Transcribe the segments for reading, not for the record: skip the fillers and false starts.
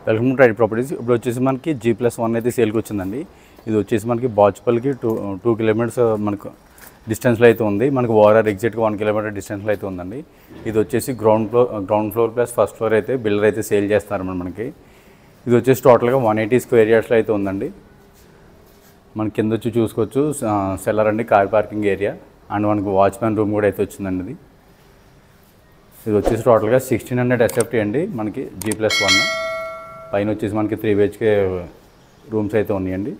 Welcome to right properties. ఇప్పుడు వచ్చేసి మనకి G+1 అయితే సేల్కి వచ్చిందండి. ఇది వచ్చేసి మనకి బాచుపల్లికి 2 కిలోమీటర్స్ మనకు డిస్టెన్స్లో అయితే ఉంది. మనకు ఓవరాల్ ఎగ్జాక్ట్గా 1 కిలోమీటర్ డిస్టెన్స్లో అయితే ఉందండి. ఇది వచ్చేసి ground floor plus first floor అయితే బిల్డర్ అయితే సేల్ చేస్తారన్నమాట మనకి. ఇది వచ్చేసి టోటల్గా 180 స్క్వేర్ యార్డ్స్లో అయితే ఉందండి. మనకి కింద వచ్చి చూసుకోవచ్చు సెల్లర్ అండి, కార్ పార్కింగ్ ఏరియా అండ్ మనకు వాచ్మ్యాన్ రూమ్ కూడా అయితే వచ్చిందండి. ఇది వచ్చేసి టోటల్గా 1600 SFT అండి మనకి G+1. పైన వచ్చేసి మనకి 3 BHK రూమ్స్ అయితే ఉన్నాయండి.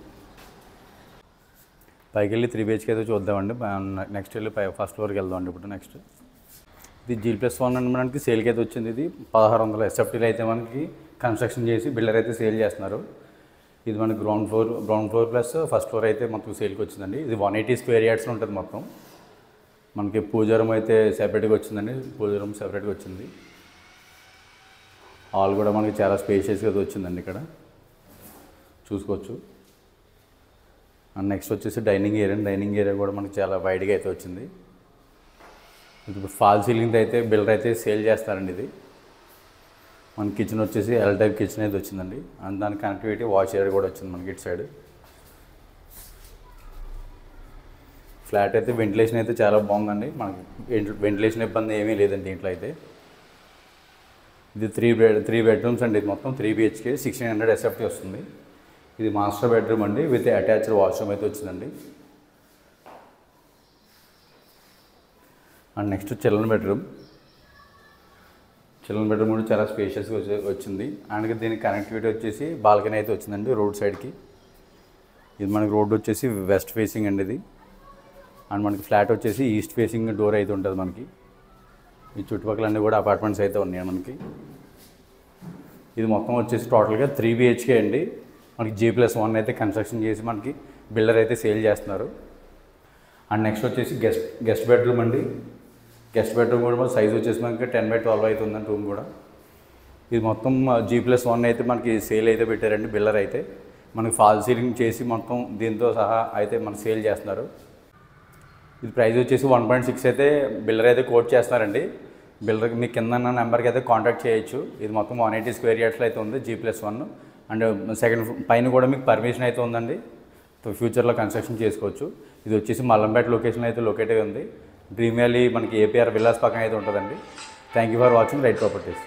పైకి వెళ్ళి 3 BHK అయితే చూద్దామండి. నెక్స్ట్ వెళ్ళి ఫస్ట్ ఫ్లోర్కి వెళ్దామండి. ఇప్పుడు నెక్స్ట్ ఇది G+1 అండి మనకి సేల్కి అయితే వచ్చింది. ఇది 1600 SFTలో అయితే మనకి కన్స్ట్రక్షన్ చేసి బిల్డర్ అయితే సేల్ చేస్తున్నారు. ఇది మనకి ground floor plus first floor అయితే మొత్తం సేల్కి వచ్చిందండి. ఇది 180 స్క్వేర్ యార్డ్స్లో ఉంటుంది మొత్తం. మనకి పూజా రూమ్ అయితే సెపరేట్గా వచ్చిందండి. పూజా రూమ్ సెపరేట్గా వచ్చింది. హాల్ కూడా మనకి చాలా స్పేషియస్గా వచ్చిందండి. ఇక్కడ చూసుకోవచ్చు. అండ్ నెక్స్ట్ వచ్చేసి డైనింగ్ ఏరియా కూడా మనకి చాలా వైడ్గా అయితే వచ్చింది. ఇప్పుడు ఫాల్ సీలింగ్ అయితే బిల్డర్ అయితే సేల్ చేస్తారండి. ఇది మన కిచెన్ వచ్చేసి ఎల్ టైప్ కిచెన్ అయితే వచ్చిందండి. అండ్ దాని కనెక్టివిటీ వాష్ ఏరియా కూడా వచ్చింది మనకి ఇటు సైడ్. ఫ్లాట్ అయితే వెంటిలేషన్ అయితే చాలా బాగుందండి. మనకి వెంటిలేషన్ ఇబ్బంది ఏమీ లేదండి దీంట్లో అయితే. ఇది 3 బెడ్రూమ్స్ అండి. ఇది మొత్తం 3 BHK 1600 SFT వస్తుంది. ఇది మాస్టర్ బెడ్రూమ్ అండి విత్ అటాచ్డ్ వాష్రూమ్ అయితే వచ్చిందండి. అండ్ నెక్స్ట్ చిల్డ్రన్ బెడ్రూమ్ కూడా చాలా స్పేషియస్గా వచ్చింది. అండ్ దీనికి కనెక్టివిటీ వచ్చేసి బాల్కనీ అయితే వచ్చిందండి రోడ్ సైడ్కి. ఇది మనకి రోడ్ వచ్చేసి వెస్ట్ ఫేసింగ్ అండి ఇది. అండ్ మనకి ఫ్లాట్ వచ్చేసి ఈస్ట్ ఫేసింగ్ డోర్ అయితే ఉంటుంది మనకి. ఈ చుట్టుపక్కల అన్నీ కూడా అపార్ట్మెంట్స్ అయితే ఉన్నాయి మనకి. ఇది మొత్తం వచ్చేసి టోటల్గా 3 BHK అండి. మనకి G+1 అయితే కన్స్ట్రక్షన్ చేసి మనకి బిల్డర్ అయితే సేల్ చేస్తున్నారు. అండ్ నెక్స్ట్ వచ్చేసి గెస్ట్ బెడ్రూమ్ అండి. గెస్ట్ బెడ్రూమ్ కూడా సైజ్ వచ్చేసి మనకి 10/12 అయితే ఉందండి రూమ్ కూడా. ఇది మొత్తం G+1 అయితే మనకి సేల్ అయితే పెట్టారండి బిల్డర్ అయితే. మనకి ఫాల్ సీలింగ్ చేసి మొత్తం దీంతో సహా అయితే మనకి సేల్ చేస్తున్నారు. ఇది ప్రైస్ వచ్చేసి 1.6 అయితే బిల్డర్ అయితే కోట్ చేస్తున్నారండి. బిల్డర్కి మీకు కింద నెంబర్కి అయితే కాంటాక్ట్ చేయొచ్చు. ఇది మొత్తం 180 స్క్వేర్ యార్డ్స్లో అయితే ఉంది G+1. అండ్ సెకండ్ పైన కూడా మీకు పర్మిషన్ అయితే ఉందండి. ఫ్యూచర్లో కన్స్ట్రక్షన్ చేసుకోవచ్చు. ఇది వచ్చేసి మల్లంపేట లొకేషన్ అయితే లొకేట్ అయి ఉంది. డ్రీమ్ వ్యాలీ మనకి APR విల్లాస్ పక్కన అయితే ఉంటుందండి. Thank you for watching right properties.